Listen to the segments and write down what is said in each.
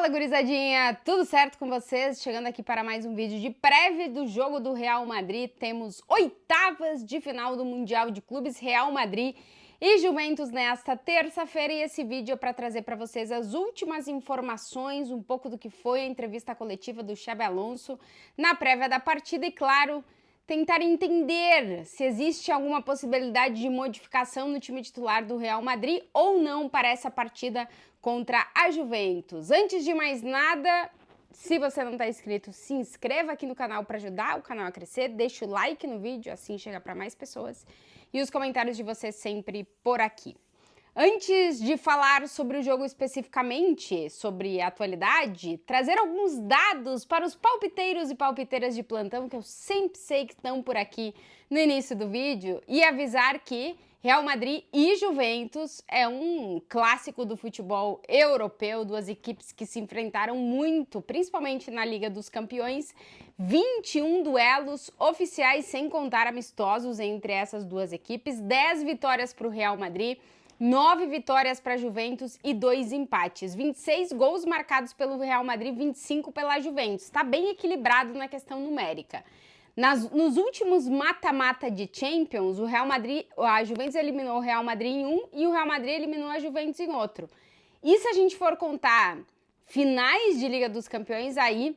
Fala, gurizadinha! Tudo certo com vocês? Chegando aqui para mais um vídeo de prévia do jogo do Real Madrid. Temos oitavas de final do Mundial de Clubes, Real Madrid e Juventus nesta terça-feira. E esse vídeo é para trazer para vocês as últimas informações, um pouco do que foi a entrevista coletiva do Xabi Alonso na prévia da partida e, claro, tentar entender se existe alguma possibilidade de modificação no time titular do Real Madrid ou não para essa partida contra a Juventus. Antes de mais nada, se você não está inscrito, se inscreva aqui no canal para ajudar o canal a crescer, deixa o like no vídeo, assim chega para mais pessoas, e os comentários de vocês sempre por aqui. Antes de falar sobre o jogo especificamente, sobre a atualidade, trazer alguns dados para os palpiteiros e palpiteiras de plantão, que eu sempre sei que estão por aqui no início do vídeo, e avisar que Real Madrid e Juventus é um clássico do futebol europeu, duas equipes que se enfrentaram muito, principalmente na Liga dos Campeões, 21 duelos oficiais, sem contar amistosos entre essas duas equipes, 10 vitórias para o Real Madrid, 9 vitórias para a Juventus e 2 empates. 26 gols marcados pelo Real Madrid, 25 pela Juventus. Está bem equilibrado na questão numérica. Nos últimos mata-mata de Champions, a Juventus eliminou o Real Madrid em um e o Real Madrid eliminou a Juventus em outro. E se a gente for contar finais de Liga dos Campeões, aí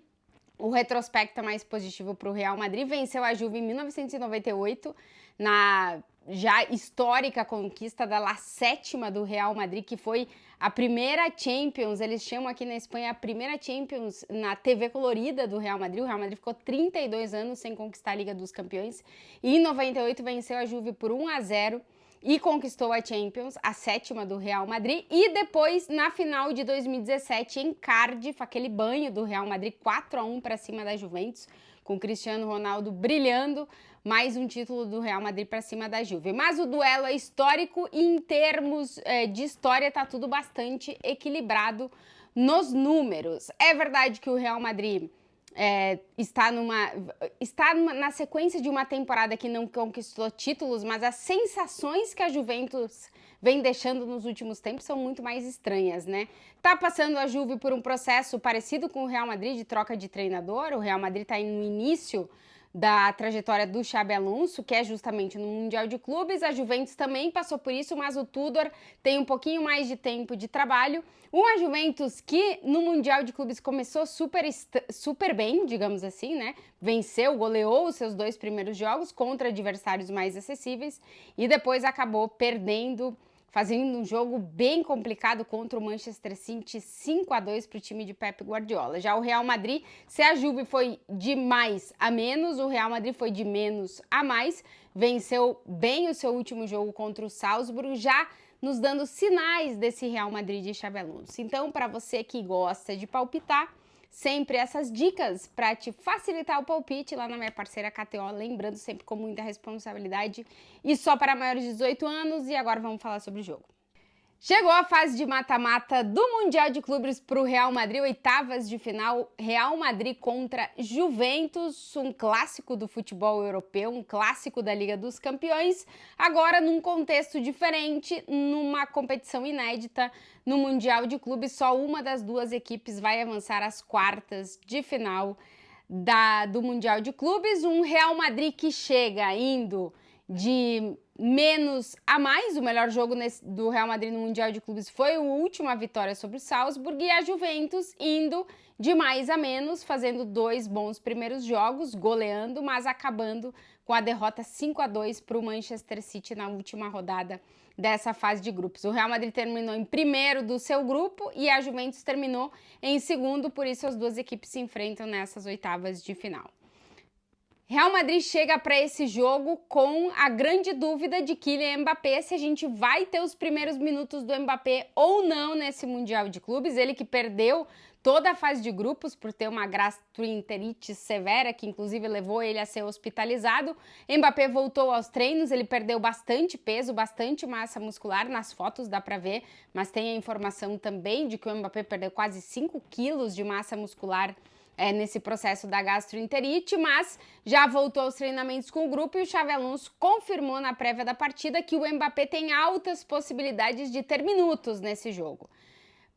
o retrospecto é mais positivo para o Real Madrid. Venceu a Juve em 1998, na já histórica conquista da La Sétima do Real Madrid, que foi a primeira Champions, eles chamam aqui na Espanha a primeira Champions na TV colorida do Real Madrid. O Real Madrid ficou 32 anos sem conquistar a Liga dos Campeões e em 98 venceu a Juve por 1-0 e conquistou a Champions, a sétima do Real Madrid. E depois, na final de 2017, em Cardiff, aquele banho do Real Madrid, 4-1 para cima da Juventus, com Cristiano Ronaldo brilhando, mais um título do Real Madrid para cima da Juve. Mas o duelo é histórico e em termos de história está tudo bastante equilibrado nos números. É verdade que o Real Madrid está na sequência de uma temporada que não conquistou títulos, mas as sensações que a Juventus vem deixando nos últimos tempos são muito mais estranhas, né? Tá passando a Juve por um processo parecido com o Real Madrid de troca de treinador. O Real Madrid está no início da trajetória do Xabi Alonso, que é justamente no Mundial de Clubes. A Juventus também passou por isso, mas o Tudor tem um pouquinho mais de tempo de trabalho. Uma Juventus que no Mundial de Clubes começou super bem, digamos assim, né? Venceu, goleou os seus 2 primeiros jogos contra adversários mais acessíveis e depois acabou perdendo, fazendo um jogo bem complicado contra o Manchester City, 5-2 para o time de Pep Guardiola. Já o Real Madrid, se a Juve foi de mais a menos, o Real Madrid foi de menos a mais, venceu bem o seu último jogo contra o Salzburg, já nos dando sinais desse Real Madrid de Xabi Alonso. Então, para você que gosta de palpitar, sempre essas dicas para te facilitar o palpite lá na minha parceira KTO, lembrando sempre com muita responsabilidade e só para maiores de 18 anos. E agora vamos falar sobre o jogo. Chegou a fase de mata-mata do Mundial de Clubes para o Real Madrid, oitavas de final, Real Madrid contra Juventus, um clássico do futebol europeu, um clássico da Liga dos Campeões, agora num contexto diferente, numa competição inédita no Mundial de Clubes. Só uma das duas equipes vai avançar às quartas de final do Mundial de Clubes, um Real Madrid que chega indo de menos a mais. O melhor jogo do Real Madrid no Mundial de Clubes foi a última vitória sobre o Salzburg, e a Juventus indo de mais a menos, fazendo 2 bons primeiros jogos, goleando, mas acabando com a derrota 5-2 para o Manchester City na última rodada dessa fase de grupos. O Real Madrid terminou em primeiro do seu grupo e a Juventus terminou em segundo, por isso as duas equipes se enfrentam nessas oitavas de final. Real Madrid chega para esse jogo com a grande dúvida de Kylian Mbappé, se a gente vai ter os primeiros minutos do Mbappé ou não nesse Mundial de Clubes. Ele que perdeu toda a fase de grupos por ter uma gastroenterite severa, que inclusive levou ele a ser hospitalizado. Mbappé voltou aos treinos, ele perdeu bastante peso, bastante massa muscular, nas fotos dá para ver, mas tem a informação também de que o Mbappé perdeu quase 5 quilos de massa muscular nesse processo da gastroenterite, mas já voltou aos treinamentos com o grupo, e o Xabi Alonso confirmou na prévia da partida que o Mbappé tem altas possibilidades de ter minutos nesse jogo.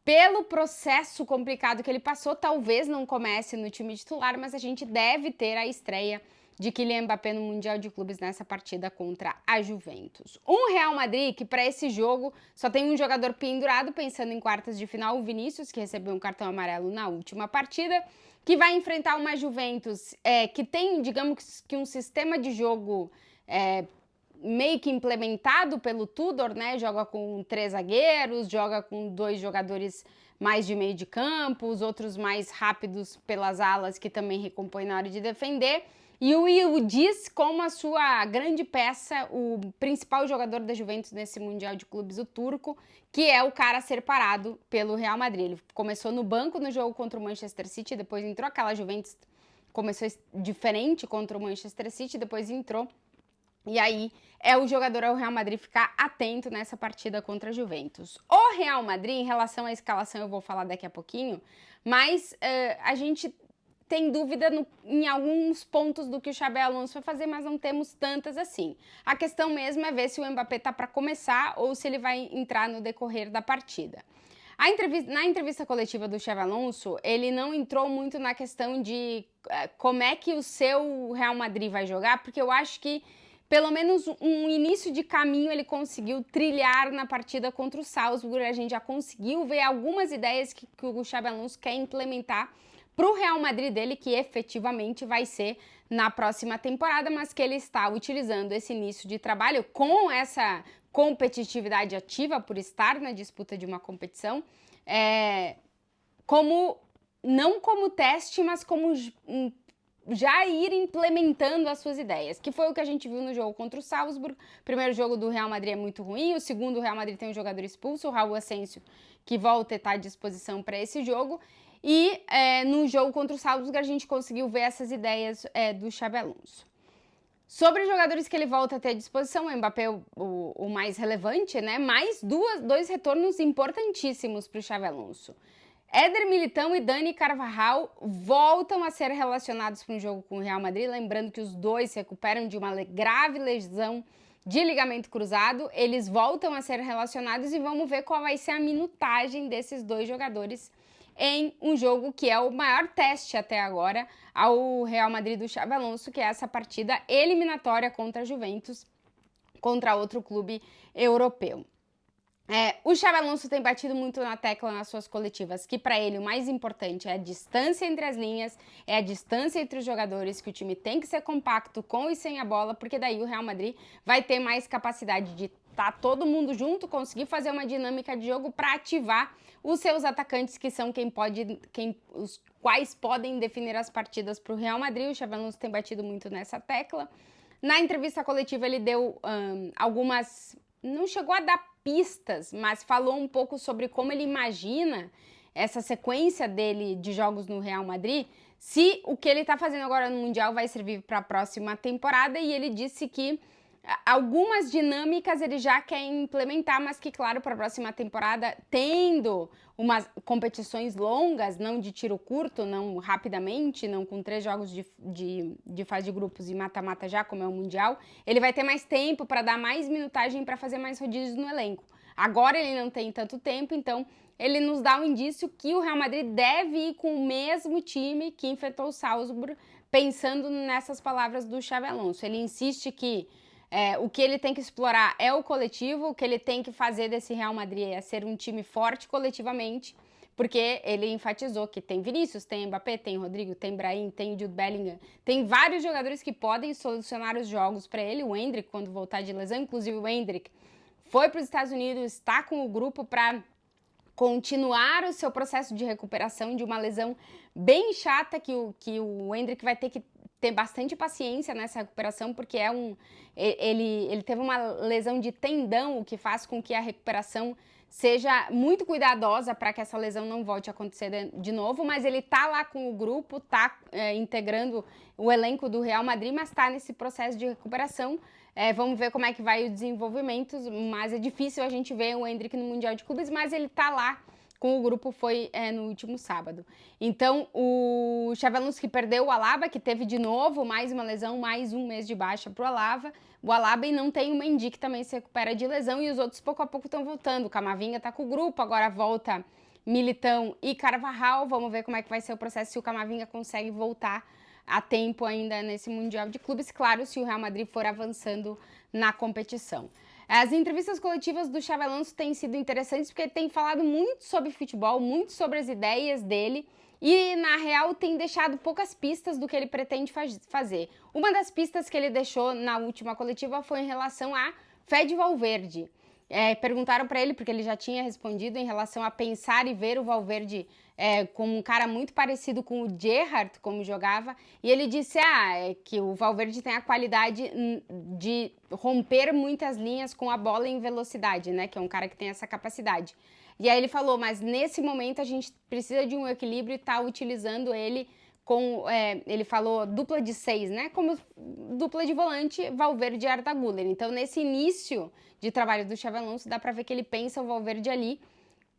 pelo processo complicado que ele passou, talvez não comece no time titular, mas a gente deve ter a estreia de Kylian Mbappé no Mundial de Clubes nessa partida contra a Juventus. Um Real Madrid que para esse jogo só tem um jogador pendurado, pensando em quartas de final, o Vinícius, que recebeu um cartão amarelo na última partida, que vai enfrentar uma Juventus que tem, digamos que um sistema de jogo meio que implementado pelo Tudor, né? Joga com 3 zagueiros, joga com 2 jogadores mais de meio de campo, os outros mais rápidos pelas alas que também recompõem na hora de defender. E o Yildiz como a sua grande peça, o principal jogador da Juventus nesse Mundial de Clubes, o turco, que é o cara a ser parado pelo Real Madrid. Ele começou no banco no jogo contra o Manchester City, depois entrou aquela Juventus, começou diferente contra o Manchester City, depois entrou. E aí é o jogador ao Real Madrid ficar atento nessa partida contra a Juventus. O Real Madrid, em relação à escalação, eu vou falar daqui a pouquinho, mas a gente tem dúvida em alguns pontos do que o Xabi Alonso vai fazer, mas não temos tantas assim. A questão mesmo é ver se o Mbappé tá para começar ou se ele vai entrar no decorrer da partida. Na entrevista coletiva do Xabi Alonso, ele não entrou muito na questão de como é que o seu Real Madrid vai jogar, porque eu acho que pelo menos um início de caminho ele conseguiu trilhar na partida contra o Salzburg. A gente já conseguiu ver algumas ideias que o Xabi Alonso quer implementar para o Real Madrid dele, que efetivamente vai ser na próxima temporada, mas que ele está utilizando esse início de trabalho com essa competitividade ativa por estar na disputa de uma competição, não como teste, mas como já ir implementando as suas ideias, que foi o que a gente viu no jogo contra o Salzburg. O primeiro jogo do Real Madrid é muito ruim, o segundo o Real Madrid tem um jogador expulso, o Raul Asensio, que volta a estar à disposição para esse jogo. E no jogo contra o Salzburg a gente conseguiu ver essas ideias do Xabi Alonso. Sobre os jogadores que ele volta a ter à disposição, o Mbappé é o mais relevante, né? Mais dois retornos importantíssimos para o Xabi Alonso. Éder Militão e Dani Carvajal voltam a ser relacionados para um jogo com o Real Madrid, lembrando que os dois se recuperam de uma grave lesão de ligamento cruzado. Eles voltam a ser relacionados e vamos ver qual vai ser a minutagem desses dois jogadores em um jogo que é o maior teste até agora ao Real Madrid do Xabi Alonso, que é essa partida eliminatória contra a Juventus, contra outro clube europeu. O Xabi Alonso tem batido muito na tecla nas suas coletivas, que para ele o mais importante é a distância entre as linhas, é a distância entre os jogadores, que o time tem que ser compacto com e sem a bola, porque daí o Real Madrid vai ter mais capacidade de estar todo mundo junto, conseguir fazer uma dinâmica de jogo para ativar os seus atacantes, que são os quais podem definir as partidas para o Real Madrid. O Xabi Alonso tem batido muito nessa tecla. Na entrevista coletiva ele deu algumas... Não chegou a dar pistas, mas falou um pouco sobre como ele imagina essa sequência dele de jogos no Real Madrid, se o que ele está fazendo agora no Mundial vai servir para a próxima temporada, e ele disse que algumas dinâmicas ele já quer implementar, mas que, claro, para a próxima temporada, tendo umas competições longas, não de tiro curto, não rapidamente, não com 3 jogos de fase de grupos e mata-mata já, como é o Mundial, ele vai ter mais tempo para dar mais minutagem, para fazer mais rodízios no elenco. Agora ele não tem tanto tempo, então ele nos dá um indício que o Real Madrid deve ir com o mesmo time que enfrentou o Salzburg, pensando nessas palavras do Xabi Alonso. Ele insiste que o que ele tem que explorar é o coletivo, o que ele tem que fazer desse Real Madrid é ser um time forte coletivamente, porque ele enfatizou que tem Vinícius, tem Mbappé, tem Rodrigo, tem Brahim, tem Jude Bellingham, tem vários jogadores que podem solucionar os jogos para ele. O Endrick, quando voltar de lesão, inclusive o Endrick foi para os Estados Unidos, está com o grupo para continuar o seu processo de recuperação de uma lesão bem chata, que o Endrick vai ter que ter bastante paciência nessa recuperação, porque ele teve uma lesão de tendão, o que faz com que a recuperação seja muito cuidadosa para que essa lesão não volte a acontecer de novo, mas ele tá lá com o grupo, tá integrando o elenco do Real Madrid, mas tá nesse processo de recuperação. Vamos ver como é que vai o desenvolvimento, mas é difícil a gente ver o Endrick no Mundial de Clubes, mas ele tá lá com o grupo, foi no último sábado. Então, o Xabi Alonso, que perdeu o Alaba, que teve de novo mais uma lesão, mais um mês de baixa pro Alaba. O Alaba, e não tem o Mendy, que também se recupera de lesão, e os outros pouco a pouco estão voltando. O Camavinga tá com o grupo, agora volta Militão e Carvajal. Vamos ver como é que vai ser o processo, se o Camavinga consegue voltar a tempo ainda nesse Mundial de Clubes, claro, se o Real Madrid for avançando na competição. As entrevistas coletivas do Xabi Alonso têm sido interessantes porque ele tem falado muito sobre futebol, muito sobre as ideias dele e, na real, tem deixado poucas pistas do que ele pretende fazer. Uma das pistas que ele deixou na última coletiva foi em relação a Fede Valverde. Perguntaram para ele, porque ele já tinha respondido em relação a pensar e ver o Valverde como um cara muito parecido com o Gerrard, como jogava, e ele disse que o Valverde tem a qualidade de romper muitas linhas com a bola em velocidade, né? Que é um cara que tem essa capacidade. E aí ele falou, mas nesse momento a gente precisa de um equilíbrio e tá utilizando ele com, ele falou dupla de 6, né? Como dupla de volante, Valverde e Arda Güler. Então, nesse início de trabalho do Xabi Alonso, dá para ver que ele pensa o Valverde ali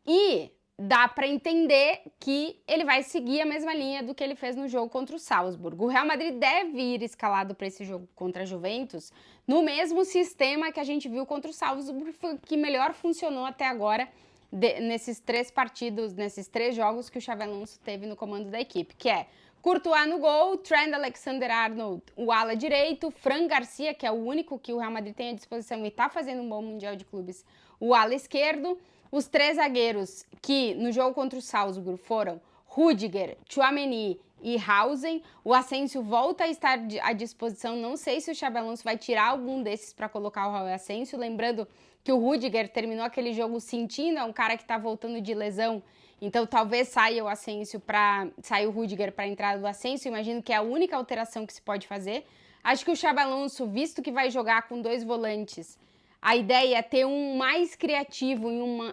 e dá para entender que ele vai seguir a mesma linha do que ele fez no jogo contra o Salzburg. O Real Madrid deve ir escalado para esse jogo contra a Juventus no mesmo sistema que a gente viu contra o Salzburg, que melhor funcionou até agora nesses 3 partidos, nesses 3 jogos que o Xabi Alonso teve no comando da equipe, que é Courtois no gol, Trent Alexander-Arnold, o ala direito, Fran Garcia, que é o único que o Real Madrid tem à disposição e está fazendo um bom Mundial de Clubes, o ala esquerdo, os 3 zagueiros que no jogo contra o Salzburg foram Rüdiger, Tchouaméni e Hausen. O Asensio volta a estar à disposição, não sei se o Xabi Alonso vai tirar algum desses para colocar o Raul Asensio, lembrando que o Rüdiger terminou aquele jogo sentindo, é um cara que está voltando de lesão, então talvez saia o Rüdiger para a entrada do Asensio, imagino que é a única alteração que se pode fazer. Acho que o Xabi Alonso, visto que vai jogar com 2 volantes, a ideia é ter um mais criativo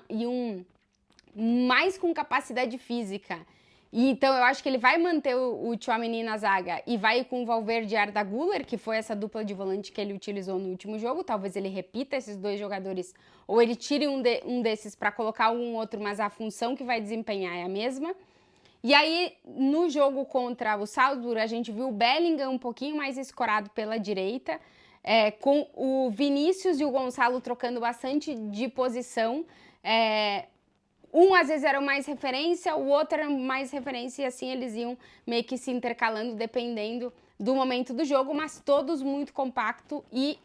e um mais com capacidade física. E então eu acho que ele vai manter o Tchouaméni na zaga e vai com o Valverde e Arda Güler, que foi essa dupla de volante que ele utilizou no último jogo. Talvez ele repita esses 2 jogadores ou ele tire um desses para colocar algum outro, mas a função que vai desempenhar é a mesma. E aí, no jogo contra o Salzburg, a gente viu o Bellingham um pouquinho mais escorado pela direita, com o Vinícius e o Gonçalo trocando bastante de posição. Um às vezes era mais referência, o outro era mais referência, e assim eles iam meio que se intercalando dependendo do momento do jogo, mas todos muito compacto e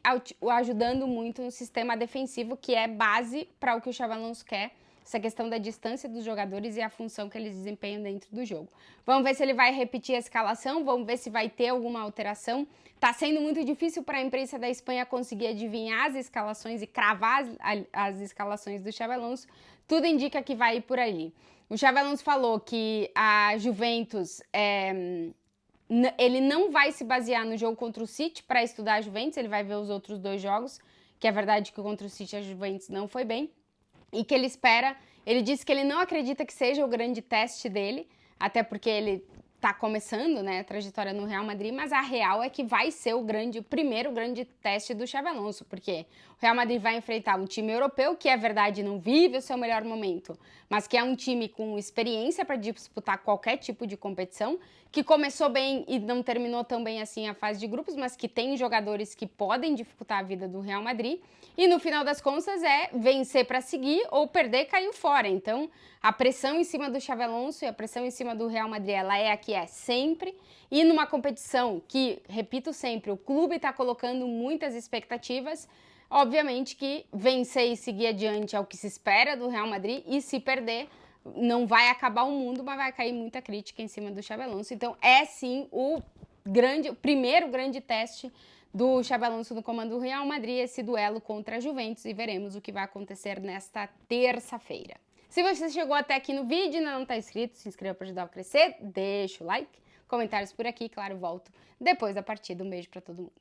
ajudando muito no sistema defensivo, que é base para o que o Xabi Alonso quer, essa questão da distância dos jogadores e a função que eles desempenham dentro do jogo. Vamos ver se ele vai repetir a escalação, vamos ver se vai ter alguma alteração. Tá sendo muito difícil para a imprensa da Espanha conseguir adivinhar as escalações e cravar as escalações do Xabi Alonso. Tudo indica que vai ir por ali. O Xabi Alonso falou que a Juventus, ele não vai se basear no jogo contra o City para estudar a Juventus, ele vai ver os outros 2 jogos, que é verdade que contra o City a Juventus não foi bem, e que ele disse que ele não acredita que seja o grande teste dele, até porque ele tá começando, né, a trajetória no Real Madrid, mas a real é que vai ser o primeiro grande teste do Xabi Alonso, porque o Real Madrid vai enfrentar um time europeu que, é verdade, não vive o seu melhor momento, mas que é um time com experiência para disputar qualquer tipo de competição, que começou bem e não terminou tão bem assim a fase de grupos, mas que tem jogadores que podem dificultar a vida do Real Madrid, e no final das contas é vencer para seguir ou perder, caiu fora. Então, a pressão em cima do Xabi Alonso e a pressão em cima do Real Madrid, ela é a que é sempre, e numa competição que, repito sempre, o clube está colocando muitas expectativas, obviamente que vencer e seguir adiante é o que se espera do Real Madrid, e se perder, não vai acabar o mundo, mas vai cair muita crítica em cima do Xabi Alonso. Então, é sim o primeiro grande teste do Xabi Alonso no comando do Real Madrid, esse duelo contra a Juventus, e veremos o que vai acontecer nesta terça-feira. Se você chegou até aqui no vídeo e ainda não está inscrito, se inscreva para ajudar a crescer, deixa o like, comentários por aqui, claro, volto depois da partida. Um beijo para todo mundo.